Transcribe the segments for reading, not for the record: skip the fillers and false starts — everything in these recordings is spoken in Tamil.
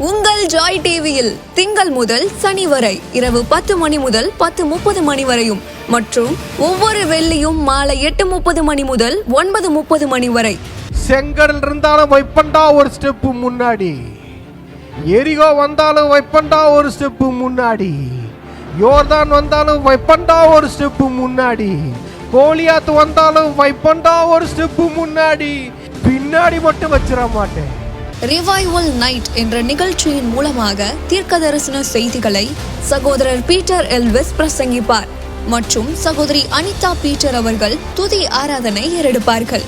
உங்கள் ஜாய் டிவியில் திங்கள் முதல் சனி வரை இரவு 10 மணி முதல் 10:30 மணி வரையும் மற்றும் ஒவ்வொரு வெள்ளியும் மாலை 8:30 மணி முதல் 9:30 மணி வரை. செங்கடல் இருந்தாலும் வைப்பண்டா ஒரு ஸ்டெப்பு முன்னாடி, எரிகோ வந்தாலும் வைப்பண்டா ஒரு ஸ்டெப்பு முன்னாடி, யோர்தான் வந்தாலும் வைப்பண்டா ஒரு ஸ்டெப்பு முன்னாடி, கோலியாத்து வந்தாலும் வைப்பண்டா ஒரு ஸ்டெப்பு முன்னாடி, பின்னாடி மட்டும் வச்சிட மாட்டேன். ரிவைவல் நைட் என்ற நிகழ்ச்சியின் மூலமாக தீர்க்க தரிசன செய்திகளை சகோதரர் பீட்டர் எல்விஸ் பிரசங்கிப்பார் மற்றும் சகோதரி அனிதா பீட்டர் அவர்கள் துதி ஆராதனை ஏறெடுப்பார்கள்.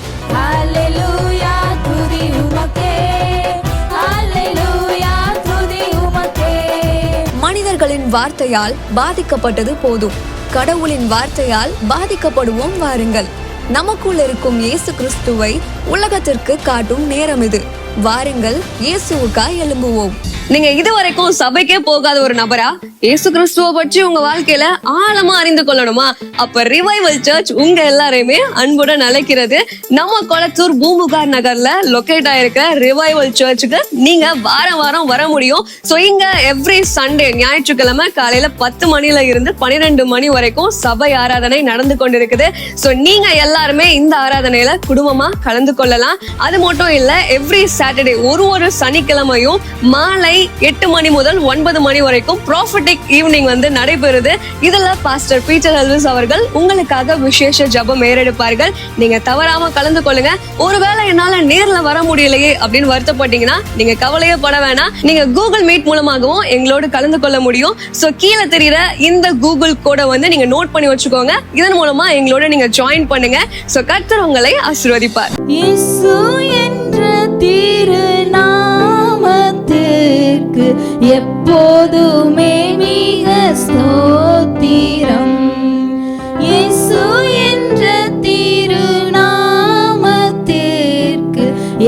மனிதர்களின் வார்த்தையால் பாதிக்கப்பட்டது போதும், கடவுளின் வார்த்தையால் பாதிக்கப்படுவோம் வாருங்கள். நமக்குள் இருக்கும் இயேசு கிறிஸ்துவை உலகத்திற்கு காட்டும் நேரம் இது. வாருங்கள், இயேசுவுக்காய் எழும்புவோம். நீங்க இதுவரைக்கும் சபைக்கே போகாத ஒரு நபரா இயேசு கிறிஸ்துவ பற்றி உங்க வாழ்க்கையில ஆழமா அறிந்து கொள்ளணுமா? அப்ப ரிவைவல் சர்ச் உங்க எல்லாரையுமே அன்புடன் அழைக்கிறது. நம்ம கொளத்தூர் பூம்புகார் நகர்ல லொகேட் ஆயிருக்க ரிவைவல் சர்ச்சுக்கு நீங்க வாரம் வாரம் வர முடியும். சோ இங்க எவ்ரி சண்டே ஞாயிற்றுக்கிழமை காலையில 10 மணில இருந்து 12 மணி வரைக்கும் சபை ஆராதனை நடந்து கொண்டிருக்குது. சோ நீங்க எல்லாருமே இந்த ஆராதனையில குடும்பமா கலந்து கொள்ளலாம். அது மட்டும் இல்ல, எவ்ரி சாட்டர்டே ஒரு சனிக்கிழமையும் மாலை 8 மணி முதல் 9 மணி வரைக்கும் ப்ராஃபிட்டிக் ஈவினிங் நடைபெறுது. இதுல பாஸ்டர் பீட்டர் எல்விஸ் அவர்கள் உங்களுக்காக விசேஷ ஜெபம் ஏறெடுப்பார்கள். நீங்க தவறாம கலந்து கொள்ளுங்க. ஒருவேளை என்னால நேர்ல வர முடியலையே அப்படின்னு வருத்தப்பட்டீங்கன்னா நீங்க கவலையே பட வேணாம். நீங்க கூகுள் மீட் மூலமாகவும் எங்களோடு கலந்து கொள்ள முடியும். சோ கீழே தெரியுற இந்த கூகுள் கோடை நீங்க நோட் பண்ணி வச்சுக்கோங்க. இதன் மூலமா எங்களோட நீங்க ஜாயின் பண்ணுங்க. சோ கர்த்தர் உங்களை ஆசீர்வதிப்பார். இயேசு என்ற திருநாமத்திற்கு எப்போதுமே மிக ஸ்தோத்திரம். இயேசு என்ற திருநாமத்திற்கு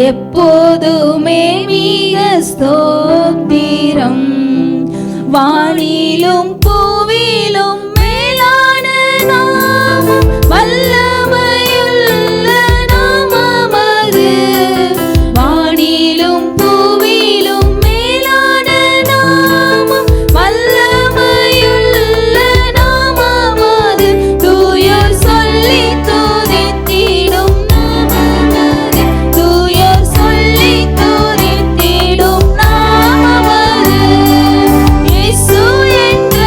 எப்போதுமே மிக ஸ்தோத்திரம். வானிலும் பூவிலும் மேலான நாமம், வல்லமையுள்ள நாமம் அது. வானிலும் பூவிலும் மேலான நாமம், வல்லமையுள்ள நாமம் அது. தூயோர் சொல்லி துதித்திடும் நாமம் அது. தூயோர் சொல்லி துதித்திடும் நாமம் அது. இயேசு என்ற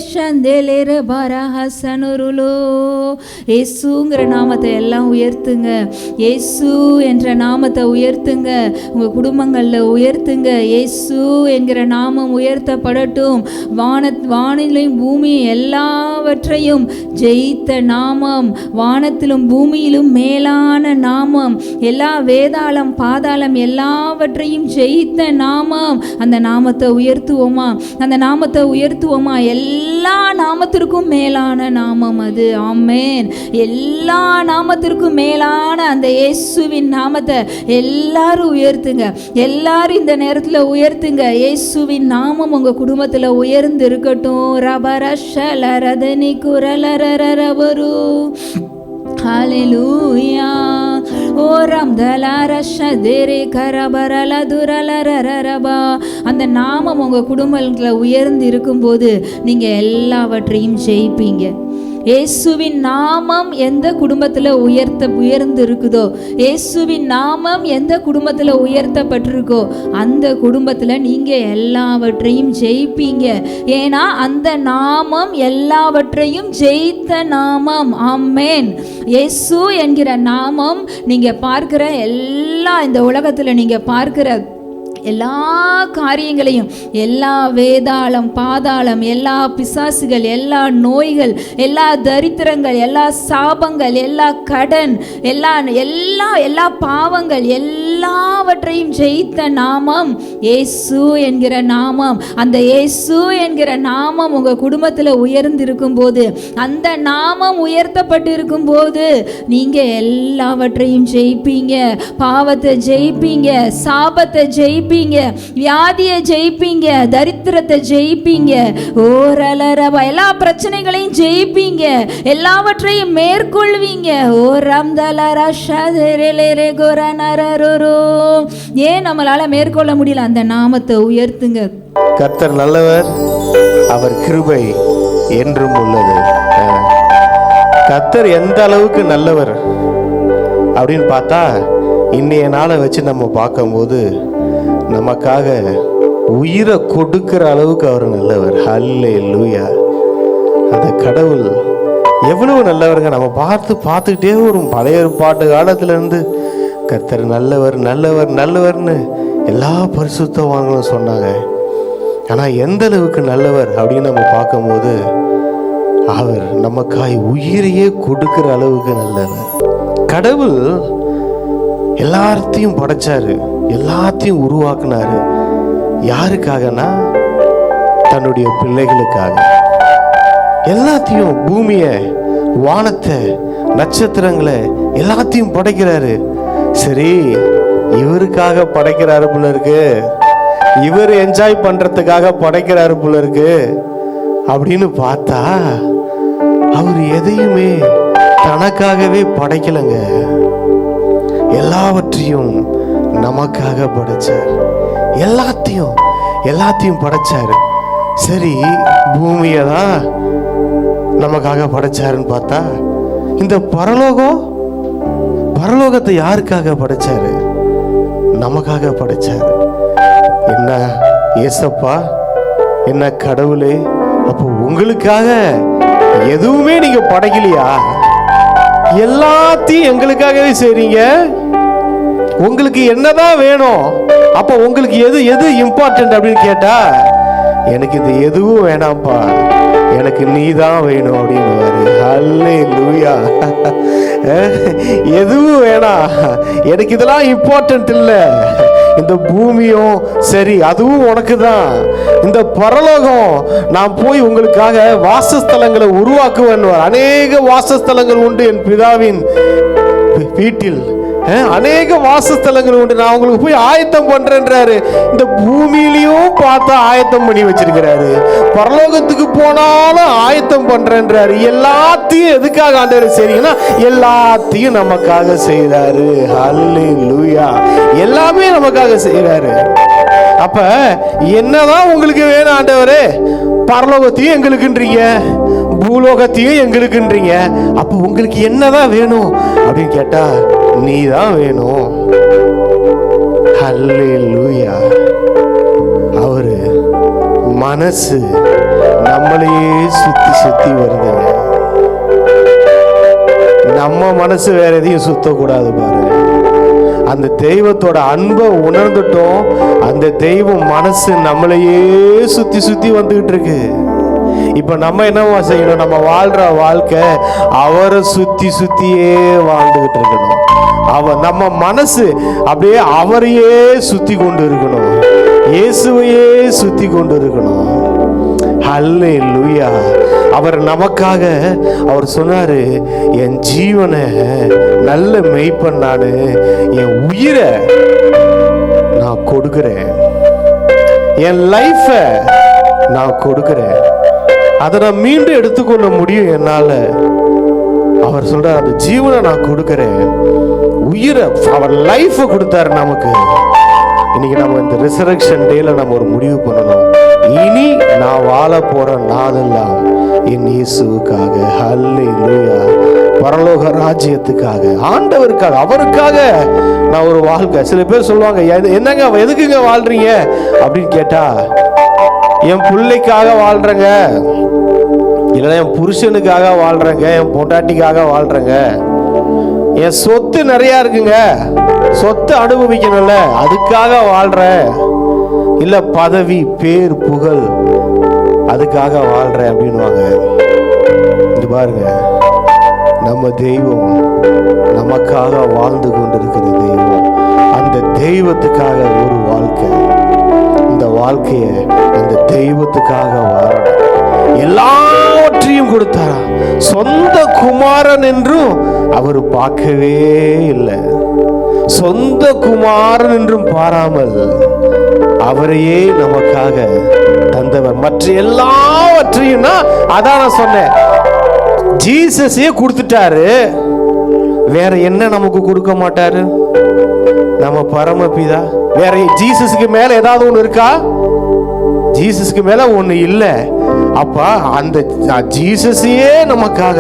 ஷந்தேலேர பரஹசனுருலோ. இயேசுங்கிற நாமத்தை எல்லாம் உயர்த்துங்க. இயேசு என்ற நாமத்தை உயர்த்துங்க. உங்கள் குடும்பங்களில் உயர்த்துங்க. இயேசு என்கிற நாமம் உயர்த்தப்படட்டும். வானிலையும் பூமி எல்லாவற்றையும் ஜெயித்த நாமம், வானத்திலும் பூமியிலும் மேலான நாமம், எல்லா வேதாளம் பாதாளம் எல்லாவற்றையும் ஜெயித்த நாமம். அந்த நாமத்தை உயர்த்துவோமா? அந்த நாமத்தை உயர்த்துவோமா? எல்லா நாமத்திற்கும் மேலான நாமம் அது. ஆமென். எல்லா நாமத்திற்கும் மேலான அந்த இயேசுவின் நாமத்தை எல்லாரும் உயர்த்துங்க. எல்லாரும் இந்த நேரத்தில் உயர்த்துங்க. இயேசுவின் நாமம் உங்க குடும்பத்தில் உயர்ந்து இருக்கட்டும். ரபரஷலரதனி குரலரரவரு. ஹalleluya. ஓரம் தலரஷதேரே கரபரல துரலரரபா. அந்த நாமம் உங்க குடும்பத்தில் உயர்ந்து இருக்கும்போது நீங்க எல்லாவற்றையும் ஜெயிப்பீங்க. இயேசுவின் நாமம் எந்த குடும்பத்தில் உயர்ந்து இருக்குதோ, இயேசுவின் நாமம் எந்த குடும்பத்தில் உயர்த்தப்பட்டிருக்கோ அந்த குடும்பத்தில் நீங்கள் எல்லாவற்றையும் ஜெயிப்பீங்க. ஏன்னா அந்த நாமம் எல்லாவற்றையும் ஜெயித்த நாமம். ஆமென். இயேசு என்கிற நாமம் நீங்கள் பார்க்கிற இந்த உலகத்தில் நீங்கள் பார்க்கிற எல்லா காரியங்களையும், எல்லா வேதாளம் பாதாளம், எல்லா பிசாசுகள், எல்லா நோய்கள், எல்லா தரித்திரங்கள், எல்லா சாபங்கள், எல்லா கடன், எல்லா பாவங்கள் எல்லாவற்றையும் ஜெயித்த நாமம் இயேசு என்கிற நாமம். அந்த இயேசு என்கிற நாமம் உங்க குடும்பத்தில் உயர்ந்திருக்கும் போது, அந்த நாமம் உயர்த்தப்பட்டு இருக்கும் போது நீங்க எல்லாவற்றையும் ஜெயிப்பீங்க. பாவத்தை ஜெயிப்பீங்க, சாபத்தை ஜெயிப்பீங்க, வியாதியை ஜெயிப்பீங்க, தரித்திரத்தை ஜெயிப்பீங்க, ஓரலரபா எல்லா பிரச்சனைகளையும் ஜெயிப்பீங்க, எல்லாவற்றையும் மேற்கொள்வீங்க. ஏன் நம்மளால மேற்கொள்ள முடியல? அந்த நாமத்தை உயர்த்துங்க. கர்த்தர் நல்லவர், அவர் கிருபை என்றும் உள்ளது. கர்த்தர் எந்த அளவுக்கு நல்லவர் அப்படின்னு பார்த்தா, இன்னைய நாளை வச்சு நம்ம பார்க்கும்போது நமக்காக உயிரை கொடுக்கிற அளவுக்கு அவர் நல்லவர். ஹல்லேலூயா. அந்த கடவுள் எவ்வளவு நல்லவருங்க. நம்ம பார்த்துக்கிட்டே வரும். பழைய ஏற்பாட்டு காலத்திலேருந்து கர்த்தர் நல்லவர் நல்லவர் நல்லவர்னு எல்லா பரிசுத்தவான்களும் சொன்னாங்க. ஆனால் எந்த அளவுக்கு நல்லவர் அப்படின்னு நம்ம பார்க்கும்போது அவர் நமக்காய் உயிரையே கொடுக்கிற அளவுக்கு நல்லவர். கடவுள் எல்லாத்தையும் படைச்சாரு, எல்லாத்தையும் உருவாக்குனாரு. யாருக்காகனா தன்னுடைய பிள்ளைகளுக்காக. எல்லாத்தையும், பூமியை, வானத்தை, நட்சத்திரங்களை எல்லாத்தையும் படைக்கிறாரு. சரி, இவருக்காக படைக்கிறாரு போல இருக்கு, இவர் என்ஜாய் பண்றதுக்காக படைக்கிறாரு போல இருக்கு அப்படின்னு பார்த்தா அவர் எதையுமே தனக்காகவே படைக்கலைங்க. எல்லாவற்றையும் நமக்காக படைச்சார். எல்லாத்தையும் படைச்சாரு. சரி, பூமியை தான் நமக்காக படைச்சாருன்னு பார்த்தா இந்த பரலோகத்தை யாருக்காக படைச்சாரு? நமக்காக படைச்சாரு. என்ன ஏசப்பா, என்ன கடவுளே, அப்போ உங்களுக்காக எதுவுமே நீங்க படைக்கலையா? எல்லாத்தையும் எங்களுக்காகவே செய்றீங்க. உங்களுக்கு என்னதான் வேணும்? அப்ப உங்களுக்கு எது இம்பார்ட்டன்ட் அப்படின்னு கேட்டா, எனக்கு இது எதுவும் வேணாம்ப்பா, எனக்கு நீ தான் வேணும் அப்படின்னு. ஹல்லேலூயா. எதுவும் வேணாம், எனக்கு இதெல்லாம் இம்பார்ட்டன்ட் இல்லை. இந்த பூமியும் சரி, அதுவும் உனக்கு தான். இந்த பரலோகம் நான் போய் உங்களுக்காக வாசஸ்தலங்களை உருவாக்குவேன். அநேக வாசஸ்தலங்கள் உண்டு என் பிதாவின் வீட்டில், அநேக வாசஸ்தலங்கள் உண்டு, நான் உங்களுக்கு போய் ஆயத்தம் பண்றேன்றாரு. இந்த பூமியிலையும் பார்த்தா ஆயத்தம் பண்ணி வச்சிருக்கிறாரு, பரலோகத்துக்கு போனாலும் ஆயத்தம் பண்றேன்றாரு. எல்லாத்தையும் எதுக்காக ஆண்டவர் செய்றீங்கன்னா, எல்லாத்தையும் நமக்காக செய்றாரு. ஹல்லேலூயா. எல்லாமே நமக்காக செய்றாரு. அப்ப என்னதான் உங்களுக்கு வேணும் ஆண்டவரே? பரலோகத்தையும் எங்களுக்குன்றீங்க, பூலோகத்தையும் எங்களுக்குன்றீங்க. அப்ப உங்களுக்கு என்னதான் வேணும் அப்படின்னு கேட்டா, நீ தான் வேணும். ஹல்லேலூயா. அவரு மனசு நம்மளையே சுத்தி சுத்தி வருதுங்க. நம்ம மனசு வேற எதையும் சுத்தக்கூடாது பாரு. அந்த தெய்வத்தோட அன்பை உணர்ந்துட்டோம். அந்த தெய்வம் மனசு நம்மளையே சுத்தி சுத்தி வந்துகிட்டு இருக்கு. இப்ப நம்ம என்னவா செய்யணும்? நம்ம வாழ்ற வாழ்க்கை அவரை சுத்தி சுத்தியே வாழ்ந்துகிட்டு இருக்கணும். நம்ம மனசு அப்படியே அவரையே சுத்தி கொண்டு இருக்கணும். இயேசுவையே சுத்தி கொண்டு இருக்கணும். ஹல்லேலூயா. அவர் நமக்காக அவர் சொன்னாரு, என் ஜீவனை நல்ல மெய்ப்பன் நானு, என் உயிரை நான் கொடுக்கிறேன், என் லைஃப நான் கொடுக்கிறேன், அதை நான் மீண்டும் எடுத்துக்கொள்ள முடியும் என்னால. அவர் சொல்றார், அந்த ஜீவனை நான் கொடுக்கிறேன், உயிரை, அவர் லைஃப கொடுத்தாரு நமக்கு. இன்னைக்கு நம்ம இந்த ரிசரக்ஷன் டேல நம்ம ஒரு முடிவு பண்ணணும். இனி நான் வாழ போற நாளெல்லாம் என் இயேசுவுக்காக. ஹல்லேலூயா. பரலோக ராஜ்யத்துக்காக, ஆண்டவருக்காக, அவருக்காக நான் ஒரு வாழ்க்கை. சில பேர் சொல்லுவாங்க, என்னங்க எதுக்குங்க வாழ்றீங்க அப்படின்னு கேட்டா, என் பிள்ளைக்காக வாழ்றேங்க, இல்லைன்னா என் புருஷனுக்காக வாழ்றேங்க, என் பொண்டாட்டிக்காக வாழ்றேங்க, என் சொத்து நிறைய இருக்குங்க, சொத்து அனுபவிக்கணும்ல அதுக்காக வாழ்றேன், இல்ல பதவி பேர் புகழ் அதுக்காக வாழ்றேன் அப்படின்வாங்க. இது பாருங்க, நம்ம தெய்வம் நமக்காக வாழ்ந்து கொண்டிருக்கிற தெய்வம். அந்த தெய்வத்துக்காக ஒரு வாழ்க்கை. இந்த வாழ்க்கைய அந்த தெய்வத்துக்காக வாழணும். எல்லாவற்றையும் கொடுத்தாரா. சொந்த குமாரன் என்றும் அவர் பார்க்கவே இல்லை. சொந்த குமாரன் என்றும் பாராமல் அவரையே நமக்காக தந்தவர். மற்ற எல்லாவற்றையும் அதான் நான் சொன்னேன், ஜீசஸே கொடுத்துட்டாரு, வேற என்ன நமக்கு கொடுக்க மாட்டாரு? நம்ம பரமபிதா. வேற ஜீசஸுக்கு மேல ஏதாவது ஒண்ணு இருக்கா? ஜீசஸ்க்கு மேல ஒண்ணு இல்ல. அப்ப அந்த ஜீசஸையே நமக்காக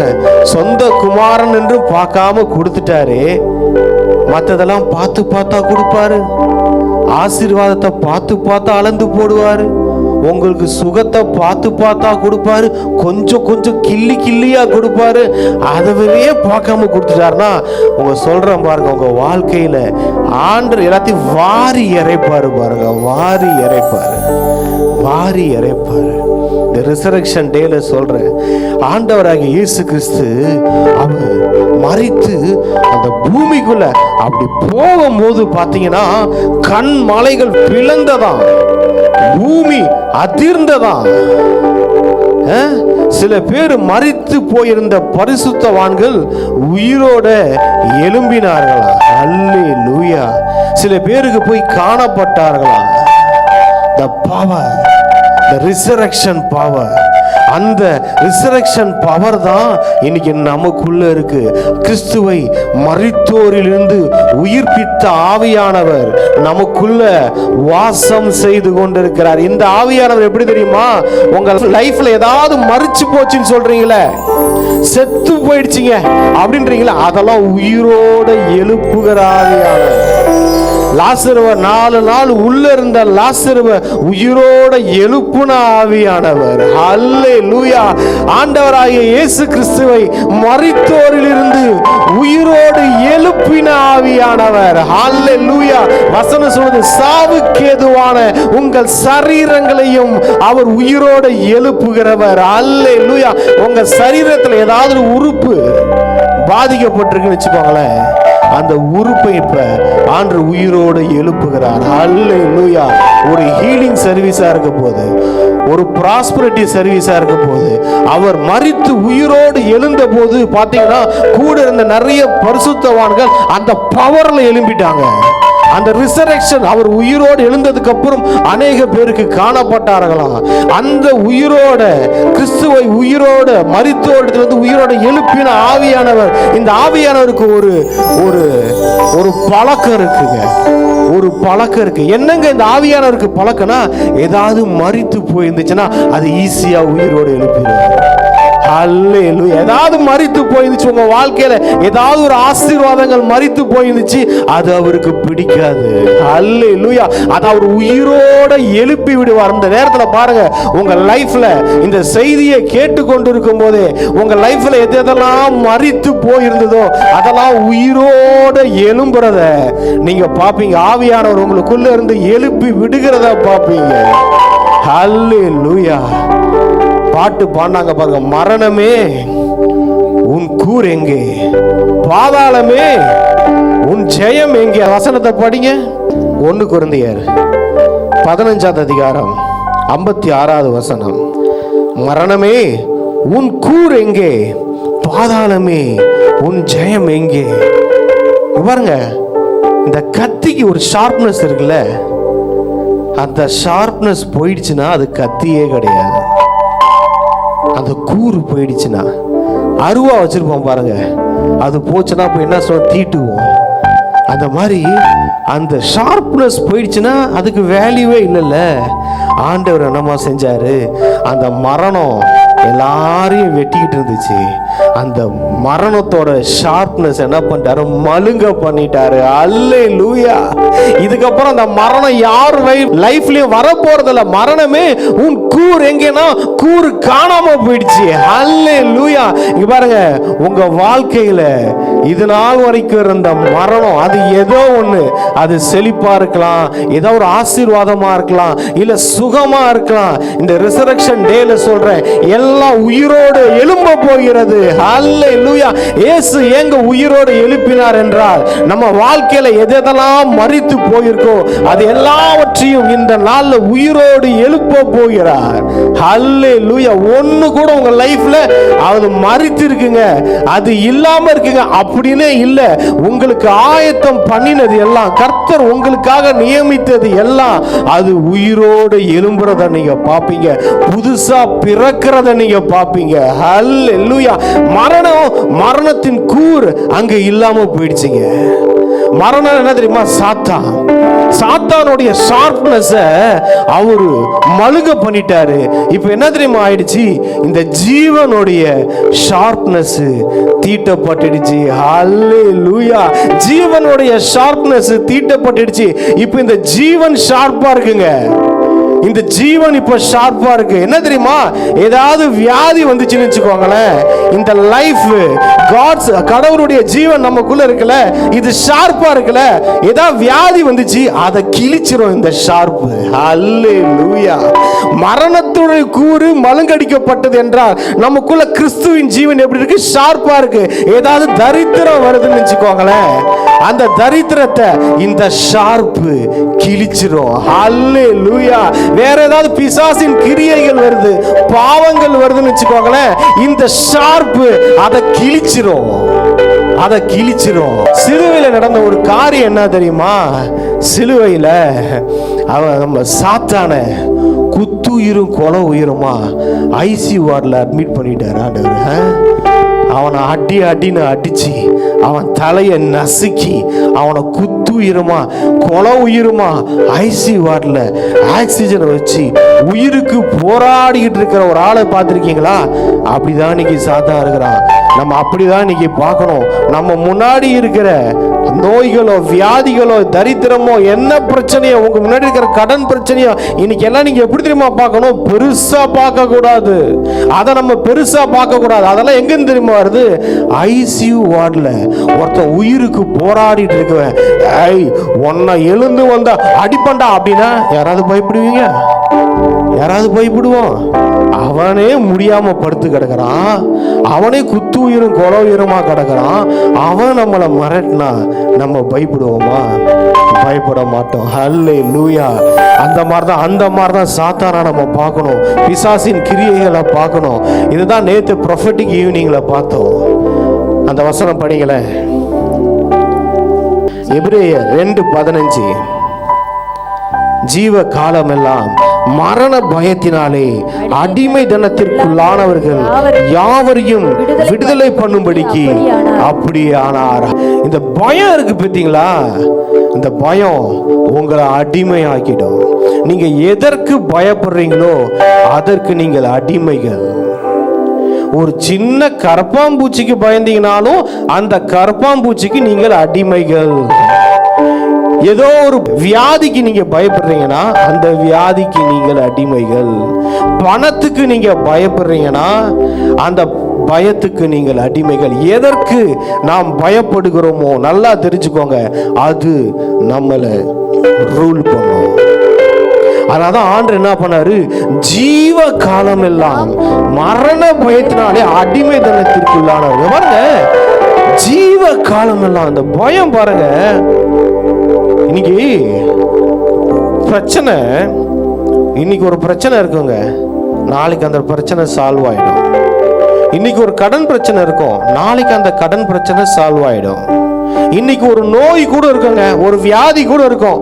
சொந்த குமாரன் என்று பார்க்காம கொடுத்துட்டாரு. மற்றதெல்லாம் பார்த்து பார்த்தா கொடுப்பாரு, ஆசீர்வாதத்தை பார்த்து பார்த்தா அளந்து போடுவாரு, உங்களுக்கு சுகத்தை பார்த்து பார்த்தா கொடுப்பாரு, கொஞ்சம் கொஞ்சம் கிள்ளி கிள்ளியா கொடுப்பாரு. அதவே பார்க்காம கொடுத்துட்டாருன்னா உங்க சொல்றேன் பாருங்க, உங்க வாழ்க்கையில ஆண்டவர் எல்லாத்தையும் வாரி இறைப்பாரு பாருங்க, வாரி இறைப்பாரு, வாரி இறைப்பாரு. இந்த ரிசரக்ஷன் டேல சொல்றேன், ஆண்டவராகிய இயேசு கிறிஸ்து அவர் மரித்து அந்த பூமிக்குள்ள அப்படி போகும்போது பாத்தீங்கன்னா கண் மலைகள் பிளந்ததாம், பூமி அதிர்ந்ததாம். சில பேர் மரித்து போயிருந்த பரிசுத்தவான்கள் உயிரோட எழும்பினார்களாம். அல்லேலூயா. சில பேருக்கு போய் காணப்பட்டார்களாம். The power, the resurrection power, அந்த ரிசரக்ஷன் பவர் தான் இன்னைக்கு நமக்குள்ள இருக்கு. கிறிஸ்துவை மரித்தோரிலிருந்து உயிர்ப்பித்த ஆவியானவர் நமக்குள்ள வாசம் செய்து கொண்டிருக்கிறார். இந்த ஆவியானவர் எப்படி தெரியுமா? உங்க லைஃப்ல ஏதாவது மரிச்சு போச்சுன்னு சொல்றீங்களே, செத்து போயிடுச்சிங்க அப்படின்றீங்களா, அதெல்லாம் உயிரோட எழுப்புகிற ஆவியானவர். லாசருவ 4 நாள் உள்ள இருந்த லாசருவ உயிரோட எழுப்புன ஆவியானவர். அல்லேலூயா. ஆண்டவராகிய இயேசு கிறிஸ்துவை மரித்தோரிலிருந்து உயிரோடு எழுப்பின ஆவியானவர். அல்லேலூயா. வசனம் சொல்றது, சாவுக்கு ஏதுவான உங்கள் சரீரங்களையும் அவர் உயிரோடு எழுப்புகிறவர். அல்லேலூயா. உங்க சரீரத்தில் ஏதாவது உறுப்பு பாதிக்கப்பட்டிருக்குன்னு வச்சுக்கோங்களேன், அந்த உறுப்பை இப்ப ஆண்டவர் உயிரோடு எழுப்புகிறார். அல்லேலூயா. ஒரு ஹீலிங் சர்வீஸா இருக்க போது, ஒரு ப்ராஸ்பரிட்டி சர்வீஸா இருக்க போது, அவர் மரித்து உயிரோடு எழுந்த போது பாத்தீங்கன்னா கூட இருந்த நிறைய பரிசுத்தவான்கள் அந்த பவர்ல எழும்பிட்டாங்க. அந்த ரிசரக்ஷன், அவர் உயிரோடு எழுந்ததுக்கு அப்புறம் அநேக பேருக்கு காணப்பட்டார்களாம். அந்த உயிரோட கிறிஸ்துவை உயிரோட மரித்தோரிலிருந்து உயிரோட எழுப்பின ஆவியானவர். இந்த ஆவியானவருக்கு ஒரு ஒரு ஒரு பழக்கம் இருக்குங்க, ஒரு பழக்கம் இருக்கு. என்னங்க இந்த ஆவியானவருக்கு பழக்கம்னா, ஏதாவது மரித்து போயிருந்துச்சுன்னா அது ஈஸியா உயிரோடு எழுப்பிடுவார். ஹல்லேலூயா. ஏதாவது மரித்து போயிருந்துச்சு உங்க வாழ்க்கையில, ஏதாவது ஒரு ஆசீர்வாதங்கள் மரித்து போயிருந்துச்சு, அது அவருக்கு பிடிக்காது. ஹல்லேலூயா. அது அவர் உயிரோட எழுப்பி விடுவார். இந்த நேரத்துல பாருங்க, உங்க லைஃப்ல இந்த செய்தியை கேட்டுக்கொண்டிருக்கும் போதே உங்க லைஃப்ல எதெல்லாம் மரித்து போயிருந்ததோ அதெல்லாம் உயிரோட எழும்புறத நீங்க பாப்பீங்க. ஆவியானவர் உங்களுக்குள்ள இருந்து எழுப்பி விடுகிறத பாப்பீங்க. ஹல்லேலூயா. பாட்டு பாடினாங்க பாருங்க, மரணமே உன் கூர் எங்கே, பாதாளமே உன் ஜெயம் எங்கே. வசனத்தை படிங்க. 1 கொரிந்தியர் 15 அதிகாரம் 56 வசனம். மரணமே உன் கூர் எங்கே, பாதாளமே உன் ஜெயம் எங்கே. பாருங்க, இந்த கத்திக்கு ஒரு ஷார்ப்னஸ் இருக்குல்ல, அந்த ஷார்ப்னஸ் போயிடுச்சுன்னா அது கத்தியே கிடையாது. அந்த கூறு போயிடுச்சுன்னா, அருவா வச்சிருப்போம் பாருங்க, அது போச்சுன்னா போய் என்ன சொல்ல, தீட்டுவோம். அந்த மாதிரி அந்த ஷார்ப்னஸ் போயிடுச்சுன்னா அதுக்கு வேல்யூவே இல்லைல்ல. ஆண்டவர் என்னமா செஞ்சாரு, அந்த மரணம் எல்லாரையும் வெட்டிக்கிட்டு இருந்துச்சு, அந்த மரணத்தோட ஷார்ப்னஸ் என்ன பண்ணிட்டாரு, மழுங்க பண்ணிட்டாரு. அல்லேலூயா. இதுக்கப்புறம் அந்த மரணம் யார் லைஃப்லயும் வர போறதில்ல. மரணமே உன் கூர் எங்கன்னா கூறு காணாம போயிடுச்சு. அல்லேலூயா. இங்க பாருங்க, உங்க வாழ்க்கையில இது நாள் வரைக்கும் இருந்த மரணம், அது ஏதோ ஒண்ணு, அது செழிப்பா இருக்கலாம், ஏதோ ஒரு ஆசீர்வாதமா இருக்கலாம், இல்ல சுகமா இருக்கலாம். இந்த ரிசரக்ஷன் டேல சொல்றேன், எல்லாம் உயிரோடு எழும்ப போகிறது. ஹல்லேலூயா. இயேசு எங்க உயிரோடு எழுப்பினார் என்றால், நம்ம வாழ்க்கையில எதெல்லாம் மரித்து போயிருக்கோ அது எல்லாவற்றையும் இந்த நாள்ல உயிரோடு எழுப்ப போகிறார். ஹல்லேலூயா. ஒண்ணு கூட உங்க லைஃப்ல அது மரித்து இருக்குங்க, அது இல்லாம இருக்குங்க அப்படினே இல்ல. உங்களுக்கு ஆயத்தம் பண்ணினது எல்லாம், கர்த்தர் உங்களுக்காக நியமித்தது எல்லாம், அது உயிரோடு எழும்புறத நீங்க பாப்பீங்க, புதுசா பிறக்கிறத நீங்க பாப்பீங்க. ஹல்லேலூயா. மரணத்தின் கூர் அங்க இல்லாம போயிடுச்சுங்க. மரணம் என்ன தெரியுமா, சாத்தானுடைய ஷார்ப்னஸ் அவரு மழுங்க பண்ணிட்டாரு. இப்ப என்ன தெரியுமா ஆயிடுச்சு, இந்த ஜீவனுடைய ஷார்ப்னஸ் தீட்டப்பட்டுடுச்சு. ஹல்லேலூயா. ஜீவனுடைய ஷார்ப்னஸ் தீட்டப்பட்டுடுச்சு. இப்ப இந்த ஜீவன் ஷார்ப்பா இருக்குங்க. இந்த ஜீவன் இப்ப ஷார்ப்பா இருக்கு. என்ன தெரியுமா, ஏதாவது வியாதி வந்துச்சுன்னு வச்சுக்கோங்களேன், இந்த லைஃப் காட்ஸ் கடவுளுடைய ஜீவன் நமக்குள்ள இருக்குல்ல, இது ஷார்ப்பா இருக்குல்ல, ஏதாவது வியாதி வந்துச்சு அதை கிழிச்சிரும் இந்த ஷார்ப். அல்லேலூயா. மரணத்துடைய கூறு மழுங்கடிக்கப்பட்டது என்றால் நமக்குள்ள கிறிஸ்துவின் ஜீவன் எப்படி இருக்கு, ஷார்ப்பா இருக்கு. ஏதாவது தரித்திரம் வருதுன்னு வச்சுக்கோங்களேன், அந்த தரித்திரத்தை இந்த ஷார்ப் கிழிச்சிரும். அல்லேலூயா. வேற ஏதாவது பிசாசின் கிரியைகள் வருது, பாவங்கள் வருதுன்னு வச்சுக்கோங்களேன், இந்த ஷார்ப் அதை கிழிச்சிரும், அதை கிழிச்சிரும். சிலுவையில் நடந்த ஒரு காரியம் என்ன தெரியுமா, சிலுவையில அவன் நம்ம சாத்தான குத்துயிரும் கொலை உயிருமா ஐசியூ வார்டில் அட்மிட் பண்ணிட்டார் ஆண்டவர். அவனை அடின்னு அடிச்சு அவன் தலையை நசுக்கி அவனை குத்துயிருமா கொலை உயிருமா ஐசியூ வார்டில் ஆக்சிஜனை வச்சு உயிருக்கு போராடிக்கிட்டு இருக்கிற ஒரு ஆளை பார்த்துருக்கீங்களா? அப்படிதான் இன்னைக்கு சாத்தான் இருக்கிறான். நம்ம அப்படிதான் இன்னைக்கு பார்க்கணும். நம்ம முன்னாடி இருக்கிற நோய்களோ வியாதிகளோ தரித்திரமோ என்ன பிரச்சனையோ, உங்க முன்னாடி இருக்கிற கடன் பிரச்சனையோ, இன்னைக்கு எல்லாம் நீங்க எப்படி தெரியுமா பார்க்கணும், பெருசா பார்க்க கூடாது. அதை நம்ம பெருசா பார்க்க கூடாது. அதெல்லாம் எங்க தெரியுமா வருது, ஐசியூ வார்டில் ஒருத்தன் உயிருக்கு போராடிட்டு இருக்குவேன், உன்னை எழுந்து வந்தா அடிப்பண்டா அப்படின்னா யாராவது பயப்படுவீங்க? யாராவது பயப்படுவோம்? அவனே முடியாம படுத்து கிடக்கிறான், அவனே குத்து உயிரும் கொலை உயிரமா கிடக்கிறான், அவன் நம்மளை மிரட்டினா நம்ம பயப்படுவோமா? பயப்பட மாட்டோம். ஹல்லேலூயா. அந்த மாதிரிதான் சாத்தானா நம்ம பார்க்கணும், பிசாசின் கிரியைகளை பார்க்கணும். இதுதான் நேத்து ப்ரொஃபெட்டிக் ஈவினிங்ல பார்த்தோம். அந்த வசனம் படிங்கள, எபிரேயர் 2:15. ஜீவ காலமெல்லாம் மரண பயத்தினாலே அடிமை தனத்திற்குள்ளானவர்கள் யாவரையும் விடுதலை பண்ணும்படிக்கு அப்படியே ஆனார். இந்த பயம் இருக்கு பார்த்தீங்களா, இந்த பயம் உங்களை அடிமையாக்கிடும். நீங்க எதற்கு பயப்படுறீங்களோ அதற்கு நீங்கள் அடிமைகள். ஒரு சின்ன கரப்பாம்பூச்சிக்கு பயந்தீங்கனாலும் அந்த கரப்பாம்பூச்சிக்கு நீங்கள் அடிமைகள். ஏதோ ஒரு வியாதிக்கு நீங்க பயப்படுறீங்கன்னா அந்த வியாதிக்கு நீங்கள் அடிமைகள். பணத்துக்கு நீங்க பயப்படுறீங்கன்னா அந்த பயத்துக்கு நீங்கள் அடிமைகள். எதற்கு நாம் பயப்படுகிறோமோ நல்லா தெரிஞ்சுக்கோங்க, அது நம்மளை ரூல் பண்ணும். அதனாலதான் ஆண்டவர் என்ன பண்ணாரு, ஜீவ காலம் எல்லாம் மரண பயத்தினாலே அடிமைத்தனத்திற்குள்ளானவர். பாருங்க, ஜீவ காலம் எல்லாம் அந்த பயம் பாருங்க. இன்னைக்கு பிரச்சனை, இன்னைக்கு ஒரு பிரச்சனை இருக்குங்க, நாளைக்கு அந்த பிரச்சனை சால்வ் ஆயிடும். இன்னைக்கு ஒரு கடன் பிரச்சனை இருக்கும், நாளைக்கு அந்த கடன் பிரச்சனை சால்வ் ஆயிடும். இன்னைக்கு ஒரு நோய் கூட இருக்குங்க, ஒரு வியாதி கூட இருக்கும்,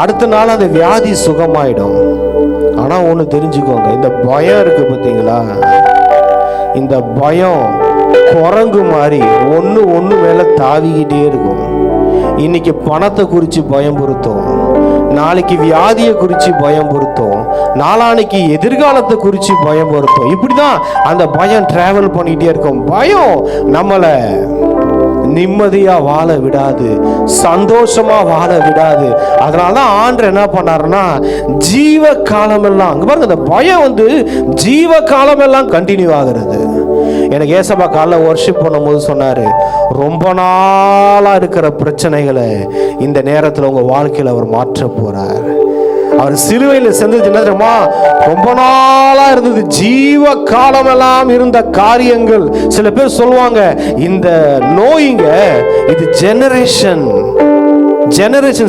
அடுத்த நாள் அந்த வியாதி சுகமாயிடும். ஆனா ஒண்ணு தெரிஞ்சுக்கோங்க, இந்த பயம் இருக்கு பார்த்தீங்களா, இந்த பயம் குரங்கு மாதிரி ஒண்ணு மேல தாவிக்கிட்டே இருக்கும். இன்னைக்கு பணத்தை குறித்து பயம்புறுத்தும், நாளைக்கு வியாதியை குறித்து பயம்புறுத்தும், நாளானைக்கு எதிர்காலத்தை குறித்து பயம்புறுத்தும். இப்படிதான் அந்த பயம் டிராவல் பண்ணிட்டே இருக்கும். பயம் நம்மளை நிம்மதியா வாழ விடாது, சந்தோஷமா வாழ விடாது. அதனாலதான் ஆண்டவர் என்ன பண்ணாருன்னா, ஜீவ காலம் எல்லாம், அங்க பாருங்க, அந்த பயம் ஜீவ காலம் எல்லாம் கண்டினியூ ஆகுறது. எனக்கு ஏசப்பா காலைல வொர்ஷிப் பண்ணும்போது சொன்னாரு, ரொம்ப நாளா இருக்கிற பிரச்சனைகளை இந்த நேரத்தில் உங்க வாழ்க்கையில் அவர் மாற்ற போறார். அவர் சிலுவையில் செஞ்சது என்ன தெரியுமா, ரொம்ப நாளா இருந்தது, ஜீவ காலம் எல்லாம் இருந்த காரியங்கள். சில பேர் சொல்லுவாங்க, இந்த நோய்ங்க இது ஜெனரேஷன்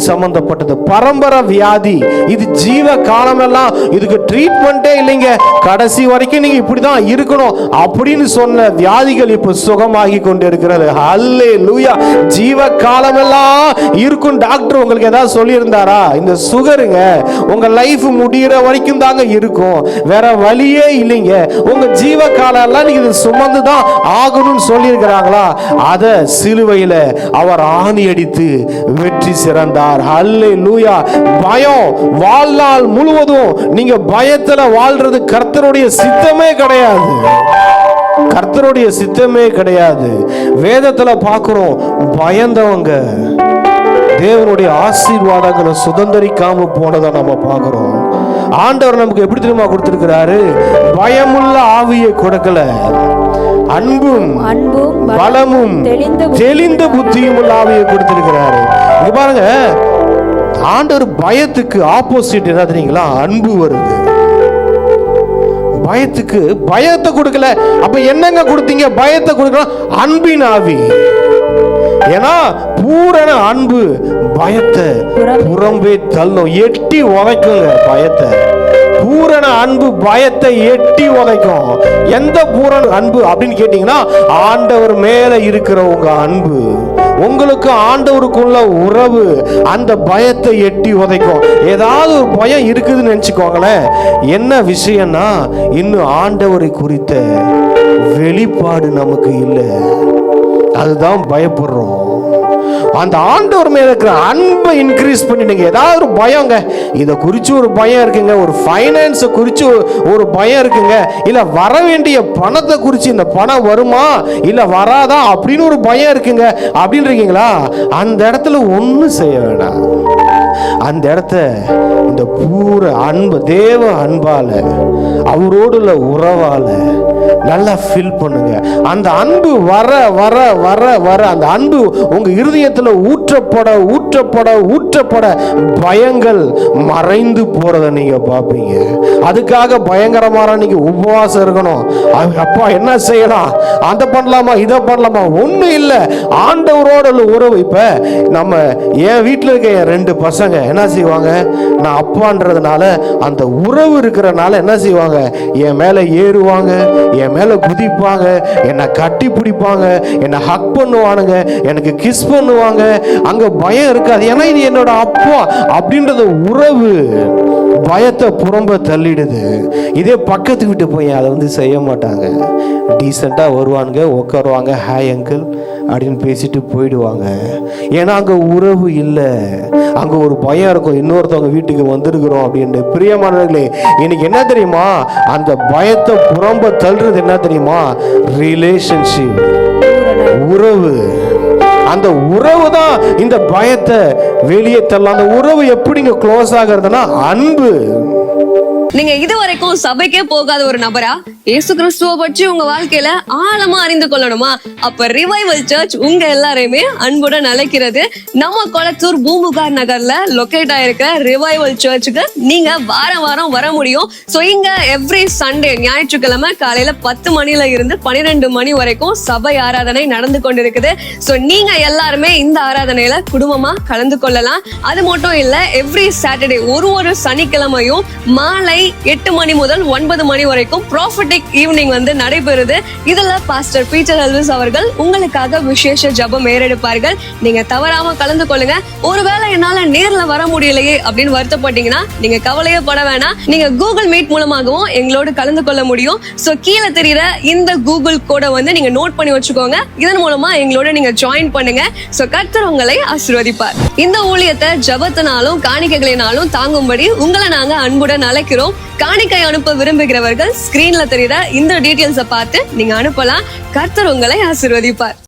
சம்பந்தப்பட்டது, பரம்பரை வியாதி, இது ஜீவ காலம் எல்லாம், இதுக்கு ட்ரீட்மெண்டே இல்லைங்க, கடைசி வரைக்கும் நீங்க இப்படிதான் இருக்கணும் அப்படின்னு சொன்ன வியாதிகள் இப்ப சுகமாகி கொண்டு இருக்கிறது. ஹல்லேலூயா. ஜீவ காலம் எல்லாம் இருக்கும். டாக்டர் உங்களுக்கு ஏதாவது சொல்லி இருந்தாரா, இந்த சுகருங்க உங்க லைஃப் முடிகிற வரைக்கும் தாங்க இருக்கும், வேற வழியே இல்லைங்க, உங்க ஜீவ காலம் எல்லாம் நீங்க சுமந்து தான் ஆகணும்னு சொல்லி இருக்கிறாங்களா? அத சிலுவையில அவர் ஆணி அடித்து வெற்றி சிறந்தார். ஹல்லேலூயா. பயம் வாழ்நாள் முழுவதும் நீங்க பயத்துல வாழ்றது கர்த்தருடைய சித்தமே கிடையாது. கர்த்தருடைய சித்தமே கிடையாது. வேதத்துல பார்க்கிறோம், பயந்தவங்க தேவனுடைய ஆசீர்வாதங்களை சுதந்திரிக்காம போனதை நம்ம பார்க்கிறோம். ஆண்டவர் நமக்கு எப்படி தெரியுமா கொடுத்திருக்கிறாரு, பயமுள்ள ஆவியை கொடுக்கல, அன்பும் பலமும் தெளிந்த புத்தியும் உள்ள ஆவியை கொடுத்திருக்கிறாரு. இங்க பாருங்க, ஆண்டவர் பயத்துக்கு ஆப்போசிட் என்ன தெரியுங்களா, அன்பு வருது. பயத்துக்கு பயத்தை கொடுக்கல, அப்ப என்னங்க கொடுத்தீங்க? பயத்தை கொடுக்கலாம், அன்பின் ஆவி. ஏன்னா பூரண அன்பு பயத்தை புறம்பே தள்ளும், எட்டி உதைக்குங்க பயத்தை. பூரண அன்பு பயத்தை எட்டி உதைக்கும். எந்த பூரண அன்பு அப்படின்னு கேட்டீங்கன்னா, ஆண்டவர் மேல இருக்கிற உங்க அன்பு, உங்களுக்கு ஆண்டவருக்குள்ள உறவு அந்த பயத்தை எட்டி உதைக்கும். ஏதாவது ஒரு பயம் இருக்குதுன்னு நினைச்சுக்கோங்களேன், என்ன விஷயம்னா இன்னும் ஆண்டவரை குறித்த வெளிப்பாடு நமக்கு இல்லை, அதுதான் பயப்படுறோம். அந்த ஆண்டவர் மேல இருக்கிற அன்பை இன்க்ரீஸ் பண்ணிடுங்க. ஏதாவது ஒரு பயங்க, இதை குறிச்சு ஒரு பயம் இருக்குங்க, ஒரு ஃபைனான்ஸை குறிச்சு ஒரு பயம் இருக்குங்க, இல்ல வர வேண்டிய பணத்தை குறிச்சு இந்த பணம் வருமா இல்ல வராதா அப்படின்னு ஒரு பயம் இருக்குங்க அப்படின்னு இருக்கீங்களா, அந்த இடத்துல ஒன்றும் செய்ய வேண்டாம். அந்த இடத்த இந்த பூர அன்பு, தேவ அன்பால, அவரோடு உள்ள உறவால நல்லா ஃபில் பண்ணுங்க. அந்த அன்பு வர வர வர வர அந்த அன்பு உங்க இருதயத்துல ஊற்றப்பட ஊற்றப்பட ஊற்றப்பட பயங்கள் மறைந்து போறதை நீங்க பார்ப்பீங்க. அதுக்காக பயங்கரமான நீங்க உபவாசம் இருக்கணும். அப்பா என்ன செய்யலாம், அதை பண்ணலாமா இதை பண்ணலாமா, ஒண்ணு இல்லை. ஆண்டவரோட உறவு. இப்ப நம்ம என் வீட்டுல இருக்க என் 2 பசங்க என்ன செய்வாங்க, நான் அப்பான்றதுனால அந்த உறவு இருக்கிறனால என்ன செய்வாங்க, என் மேல ஏறுவாங்க, என் மேல குதிப்பாங்க, என்னை கட்டி பிடிப்பாங்க, என்னை ஹக் பண்ணுவானுங்க, எனக்கு கிஸ் பண்ணுவாங்க. அங்க பயம் இருக்காது, ஏன்னா இது என்னோட அப்பா அப்படின்றது உறவு. பயத்தை புறம்ப தள்ளிடுது. இதே பக்கத்து வீட்டு போய் அதை செய்ய மாட்டாங்க, டீசெண்டா வருவானுங்க, உட்காருவாங்க, ஹாய் அங்கிள் அப்படின்னு பேசிட்டு போயிடுவாங்க. ஏன்னா அங்கே உறவு இல்லை, அங்கே ஒரு பயம் இருக்கும், இன்னொருத்தவங்க வீட்டுக்கு வந்திருக்கிறோம் அப்படின்னு. பிரியமானவர்களே, இன்னைக்கு என்ன தெரியுமா, அந்த பயத்தை புறம்ப தள்ளுறது என்ன தெரியுமா, ரிலேஷன்ஷிப், உறவு. அந்த உறவு தான் இந்த பயத்தை வெளியே தள்ள. அந்த உறவு எப்படிங்க க்ளோஸ் ஆகிறதுனா அன்பு. நீங்க இதுவரைக்கும் சபைக்கே போகாத ஒரு நபரா இயேசு கிறிஸ்துவ பற்றி உங்க வாழ்க்கையில ஆழமா அறிந்து கொள்ளணுமா? அப்ப ரிவைவல் சர்ச் உங்க எல்லாரையுமே அன்புடன் அழைக்கிறது. நம்ம கொளத்தூர் பூம்புகார் நகர்ல லொகேட் ஆயிருக்கிற ரிவைவல் சர்ச்சுக்கு நீங்க வாரம் வாரம் வர முடியும். சோ இங்க எவ்ரி சண்டே ஞாயிற்றுக்கிழமை காலையில 10 மணில இருந்து 12 மணி வரைக்கும் சபை ஆராதனை நடந்து கொண்டிருக்குது. சோ நீங்க எல்லாருமே இந்த ஆராதனையில குடும்பமா கலந்து கொள்ளலாம். அது மட்டும் இல்ல, எவ்ரி சாட்டர்டே ஒரு சனிக்கிழமையும் மாலை 8 மணி முதல் 9 மணி வரைக்கும் ப்ராஃபட்டிக் ஈவினிங் வந்து நடைபெறுது. இதுல பாஸ்டர் பீட்டர் எல்விஸ் அவர்கள் உங்களுக்காக விசேஷ ஜெபம் ஏறெடுப்பார்கள். நீங்க தவறாம கலந்து கொள்ளுங்க. ஒருவேளை என்னால நேர்ல வர முடியலையே அப்படின்னு வருத்தப்பட்டீங்கன்னா நீங்க கவலையே பட வேணாம். நீங்க கூகுள் மீட் மூலமாகவும் எங்களோடு கலந்து கொள்ள முடியும். சோ கீழே தெரியுற இந்த கூகுள் கோடை வந்து நீங்க நோட் பண்ணி வச்சுக்கோங்க. இதன் மூலமா எங்களோட நீங்க ஜாயின் பண்ணுங்க. சோ கர்த்தர் உங்களை ஆசீர்வதிப்பார். இந்த ஊழியத்தை ஜெபத்தினாலும் காணிக்கைகளினாலும் தாங்கும்படி உங்களை நாங்க அன்புடன் அழைக்கிறோம். காணிக்கை அனுப்ப விரும்புகிறவர்கள் ஸ்கிரீன்ல தெரியுற இந்த டீடைல்ஸை பார்த்து நீங்க அனுப்பலாம். கர்த்தர் உங்களை ஆசீர்வதிப்பார்.